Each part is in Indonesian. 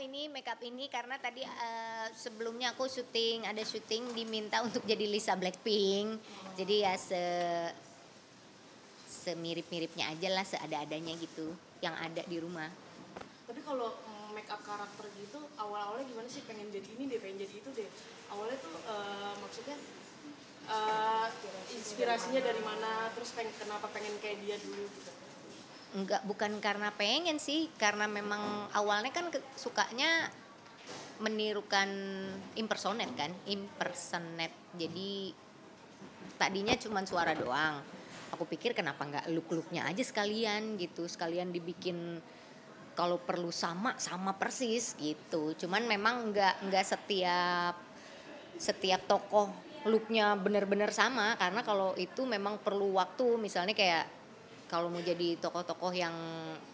ini makeup ini karena tadi sebelumnya aku ada syuting diminta untuk jadi Lisa Blackpink. Jadi ya semirip-miripnya aja lah, seada-adanya gitu yang ada di rumah. Tapi kalau make up karakter gitu awal-awalnya gimana sih, pengen jadi ini deh, pengen jadi itu deh. Awalnya tuh maksudnya inspirasinya dari mana, terus kenapa pengen kayak dia dulu gitu? Enggak, bukan karena pengen sih, karena memang awalnya kan sukanya menirukan impersonate kan, impersonate. Jadi tadinya cuma suara doang. Aku pikir kenapa nggak look-looknya aja sekalian gitu, sekalian dibikin kalau perlu sama persis gitu. Cuman memang nggak setiap tokoh looknya benar-benar sama, karena kalau itu memang perlu waktu. Misalnya kayak kalau mau jadi tokoh-tokoh yang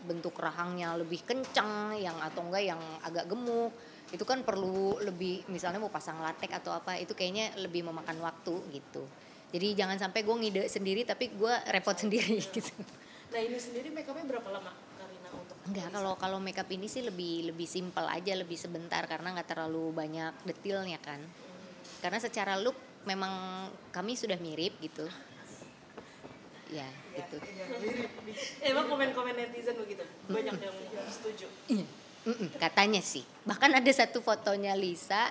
bentuk rahangnya lebih kencang, yang atau enggak yang agak gemuk, itu kan perlu lebih, misalnya mau pasang latek atau apa, itu kayaknya lebih memakan waktu gitu. Jadi jangan sampai gue ngide sendiri tapi gue repot sendiri gitu. Nah ini sendiri make upnya berapa lama Karina untuk? Enggak, kalau makeup ini sih lebih simple aja, lebih sebentar karena nggak terlalu banyak detailnya kan. Karena secara look memang kami sudah mirip gitu. Ya, gitu. Emang komen-komen netizen begitu? Banyak yang setuju? Katanya sih. Bahkan ada satu fotonya Lisa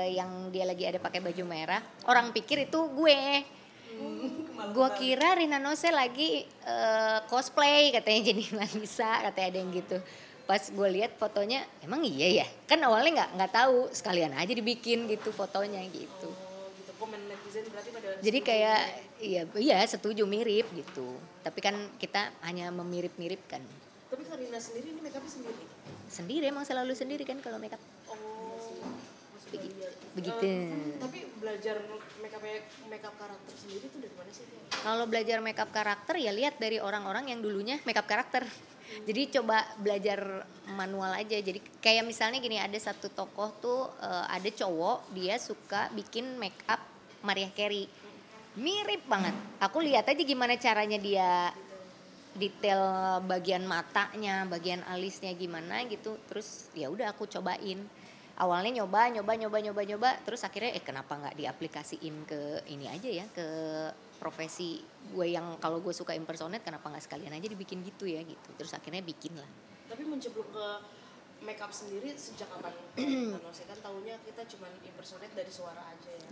yang dia lagi ada pakai baju merah. Orang pikir itu gue. Gue kira Rina Nose lagi cosplay katanya jadi Lisa, katanya ada yang gitu. Pas gue lihat fotonya, emang iya ya? Kan awalnya nggak tahu, sekalian aja dibikin gitu fotonya gitu. Gitu, komen netizen berarti pada Jadi kayak iya setuju, mirip gitu. Tapi kan kita hanya memirip-miripkan. Tapi Karina sendiri ini make upnya sendiri? Sendiri, emang selalu sendiri kan kalau make up. Begitu. Tapi belajar make up karakter sendiri itu dari mana sih? Kalau belajar make up karakter ya lihat dari orang-orang yang dulunya make up karakter. Jadi coba belajar manual aja. Jadi kayak misalnya gini, ada satu tokoh tuh ada cowok, dia suka bikin make up Mariah Carey. Mirip banget. Aku lihat aja gimana caranya dia detail bagian matanya, bagian alisnya gimana gitu. Terus ya udah aku cobain. Awalnya nyoba, terus akhirnya kenapa nggak diaplikasiin ke ini aja ya, ke profesi gue yang kalau gue suka impersonate, kenapa nggak sekalian aja dibikin gitu ya gitu. Terus akhirnya bikin lah. Tapi menceblok ke make up sendiri sejak kapan? Saya kan tahunya kita cuma impersonate dari suara aja ya.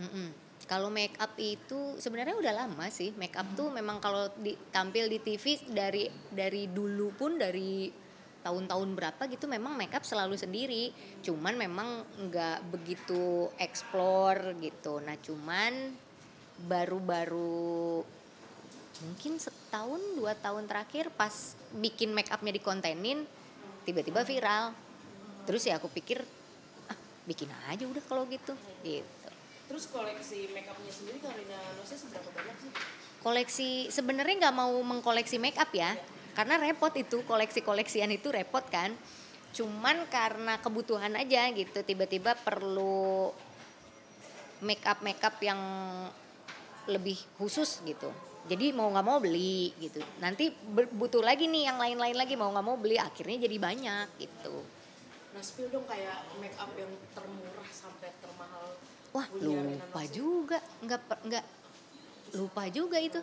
Kalau make up itu sebenarnya udah lama sih. Make up tuh memang kalau tampil di TV dari dulu pun, dari tahun-tahun berapa gitu memang make up selalu sendiri. Cuman memang nggak begitu explore gitu. Nah cuman baru mungkin 1-2 tahun terakhir pas bikin make upnya dikontenin, tiba-tiba viral. Terus ya aku pikir bikin aja udah kalau gitu. Terus koleksi make upnya sendiri Karina Nose seberapa banyak sih? Koleksi sebenarnya nggak mau mengkoleksi make up ya, karena repot itu, koleksi-koleksian itu repot kan. Cuman karena kebutuhan aja gitu, tiba-tiba perlu make up yang lebih khusus gitu. Jadi mau nggak mau beli gitu. Nanti butuh lagi nih yang lain-lain lagi, mau nggak mau beli, akhirnya jadi banyak gitu. Nah spill dong kayak make up yang termurah sampai termahal. Wah lupa juga, nggak lupa juga itu.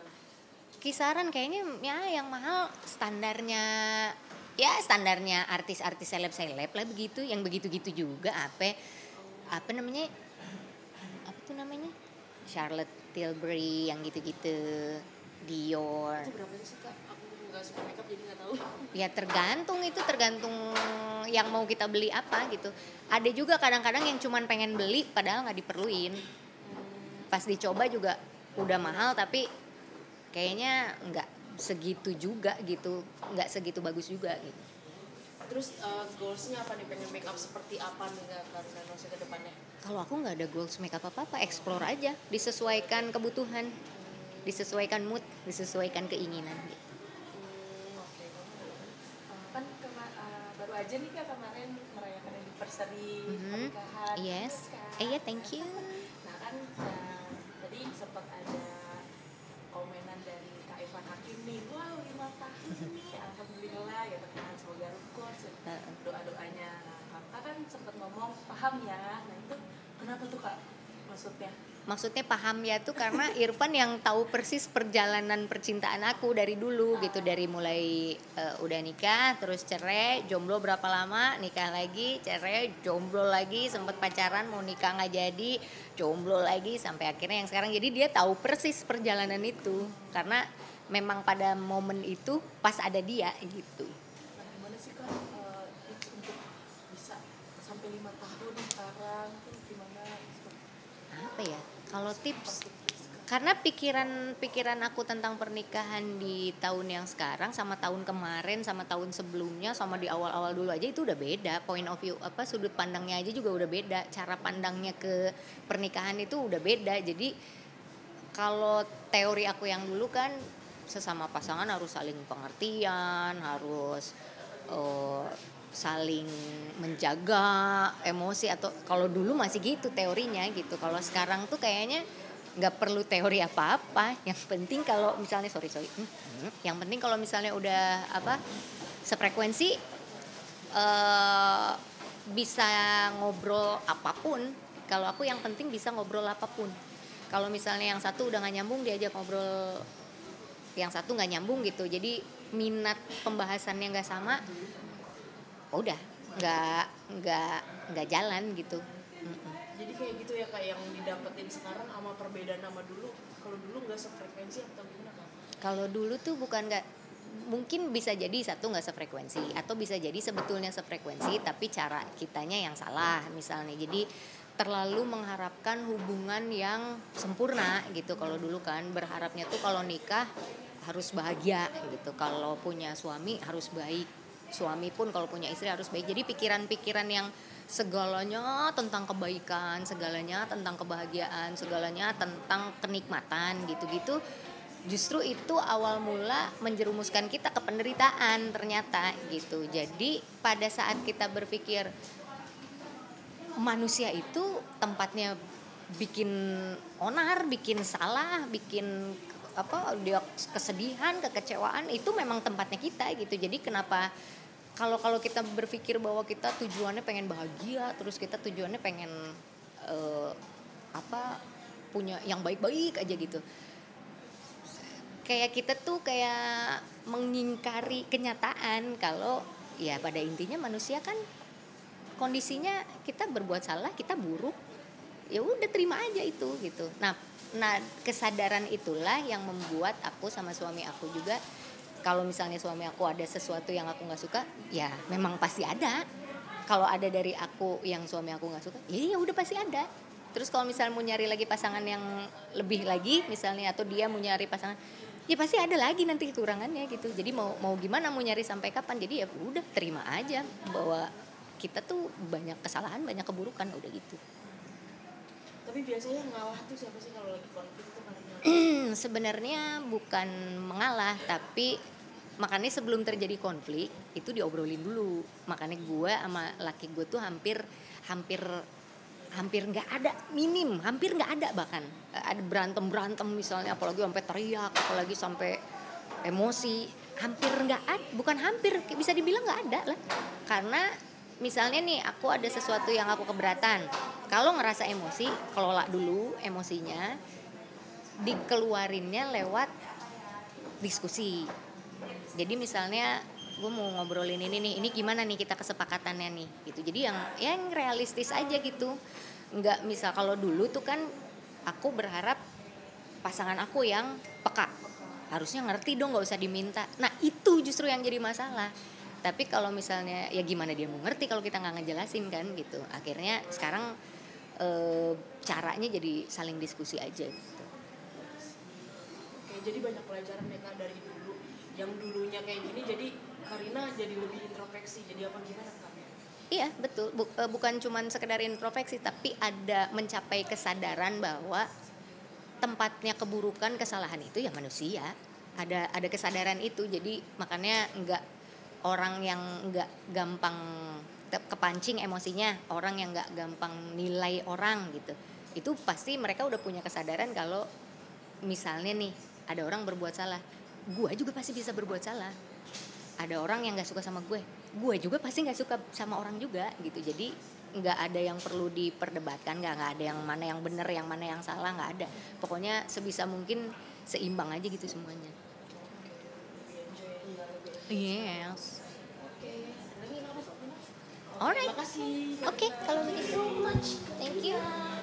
Kisaran kayaknya ya yang mahal standarnya artis-artis seleb lah begitu, yang begitu-gitu juga apa namanya Charlotte Tilbury yang gitu-gitu, Dior. Itu berapa sih Kak? Aku nggak suka make up jadi nggak tahu. Ya tergantung yang mau kita beli apa gitu. Ada juga kadang-kadang yang cuman pengen beli padahal nggak diperluin. Pas dicoba juga udah mahal tapi kayaknya nggak segitu juga gitu, nggak segitu bagus juga gitu. Terus goalsnya apa nih, pengen make up seperti apa nih Karina Nose ke depannya? Kalau aku nggak ada goals make up apa-apa, explore aja, disesuaikan kebutuhan, disesuaikan mood, disesuaikan keinginan gitu. Kan baru aja nih Kak kemarin merayakan anniversary pernikahan. Yes. Iya, Thank you. Nah kan tadi sempat ada komenan dari Kak Evan Hakim nih, wow 5 tahun nih, alhamdulillah gitu kan, semoga rukun, doa-doanya Kakak kakak kan sempat ngomong paham ya, nah itu kenapa tuh kak maksudnya? Maksudnya paham ya tuh karena Irfan yang tahu persis perjalanan percintaan aku dari dulu gitu, dari mulai udah nikah terus cerai, jomblo berapa lama, nikah lagi, cerai, jomblo lagi, sempet pacaran mau nikah nggak jadi, jomblo lagi sampai akhirnya yang sekarang. Jadi dia tahu persis perjalanan itu karena memang pada momen itu pas ada dia gitu. Nah gimana sih kak tips untuk bisa sampai 5 tahun sekarang tuh gimana? Apa ya? Kalau tips, karena pikiran aku tentang pernikahan di tahun yang sekarang sama tahun kemarin sama tahun sebelumnya sama di awal-awal dulu aja itu udah beda. Point of view sudut pandangnya aja juga udah beda, cara pandangnya ke pernikahan itu udah beda. Jadi kalau teori aku yang dulu kan sesama pasangan harus saling pengertian, harus eh, saling menjaga emosi, atau kalau dulu masih gitu teorinya gitu. Kalau sekarang tuh kayaknya nggak perlu teori apa-apa. Yang penting kalau misalnya yang penting kalau misalnya udah sefrekuensi, eh, bisa ngobrol apapun. Kalau aku yang penting bisa ngobrol apapun. Kalau misalnya yang satu udah nggak nyambung, diajak ngobrol yang satu nggak nyambung gitu. Jadi minat pembahasannya nggak sama, udah nggak jalan gitu. Jadi kayak gitu ya kak, yang didapetin sekarang sama perbedaan sama dulu, kalau dulu nggak sefrekuensi atau gimana kak? Kalau dulu tuh bukan nggak, mungkin bisa jadi satu nggak sefrekuensi atau bisa jadi sebetulnya sefrekuensi tapi cara kitanya yang salah misalnya. Jadi terlalu mengharapkan hubungan yang sempurna gitu. Kalau dulu kan berharapnya tuh kalau nikah harus bahagia gitu, kalau punya suami harus baik, suami pun kalau punya istri harus baik. Jadi pikiran-pikiran yang segalanya tentang kebaikan, segalanya tentang kebahagiaan, segalanya tentang kenikmatan gitu-gitu, justru itu awal mula menjerumuskan kita ke penderitaan ternyata gitu. Jadi pada saat kita berpikir manusia itu tempatnya bikin onar, bikin salah, bikin dia kesedihan, kekecewaan, itu memang tempatnya kita gitu. Jadi kenapa kalau kita berpikir bahwa kita tujuannya pengen bahagia, terus kita tujuannya pengen punya yang baik-baik aja gitu, kayak kita tuh kayak mengingkari kenyataan kalau ya pada intinya manusia kan kondisinya kita berbuat salah, kita buruk, ya udah terima aja itu gitu. Nah kesadaran itulah yang membuat aku sama suami aku juga, kalau misalnya suami aku ada sesuatu yang aku nggak suka, ya memang pasti ada. Kalau ada dari aku yang suami aku nggak suka, ya udah pasti ada. Terus kalau misalnya mau nyari lagi pasangan yang lebih lagi misalnya, atau dia mau nyari pasangan, ya pasti ada lagi nanti kekurangannya gitu. Jadi mau gimana, mau nyari sampai kapan, jadi ya udah terima aja bahwa kita tuh banyak kesalahan, banyak keburukan, udah gitu. Tapi biasanya yang ngalah tuh siapa sih kalau lagi konflik tuh karena Sebenarnya bukan mengalah, tapi makanya sebelum terjadi konflik itu diobrolin dulu. Makanya gue sama laki gue tuh hampir nggak ada, hampir nggak ada, bahkan ada berantem misalnya, apalagi sampai teriak, apalagi sampai emosi, hampir nggak ada. Bukan hampir, bisa dibilang nggak ada lah. Karena misalnya nih aku ada sesuatu yang aku keberatan, kalau ngerasa emosi, kelola dulu emosinya, dikeluarinnya lewat diskusi. Jadi misalnya gue mau ngobrolin ini gimana nih kita kesepakatannya nih gitu. Jadi yang realistis aja gitu. Nggak, misal kalau dulu tuh kan aku berharap pasangan aku yang peka, harusnya ngerti dong, nggak usah diminta. Nah itu justru yang jadi masalah. Tapi kalau misalnya ya gimana dia mau ngerti kalau kita nggak ngejelasin kan gitu. Akhirnya sekarang caranya jadi saling diskusi aja gitu. Oke, jadi banyak pelajaran ya kak dari dulu. Yang dulunya kayak gini, jadi Karina jadi lebih introspeksi. Jadi apa gimana kak? Iya betul, bukan cuman sekedar introspeksi, tapi ada mencapai kesadaran bahwa tempatnya keburukan, kesalahan itu ya manusia. Ada kesadaran itu, jadi makanya orang yang nggak gampang kepancing emosinya, orang yang nggak gampang nilai orang gitu, itu pasti mereka udah punya kesadaran kalau misalnya nih ada orang berbuat salah, gue juga pasti bisa berbuat salah. ada orang yang nggak suka sama gue juga pasti nggak suka sama orang juga gitu. Jadi nggak ada yang perlu diperdebatkan, nggak ada yang mana yang benar yang mana yang salah, nggak ada. Pokoknya sebisa mungkin seimbang aja gitu semuanya. Yes. Alright. Makasih. Oke, kalau begitu. Thank you.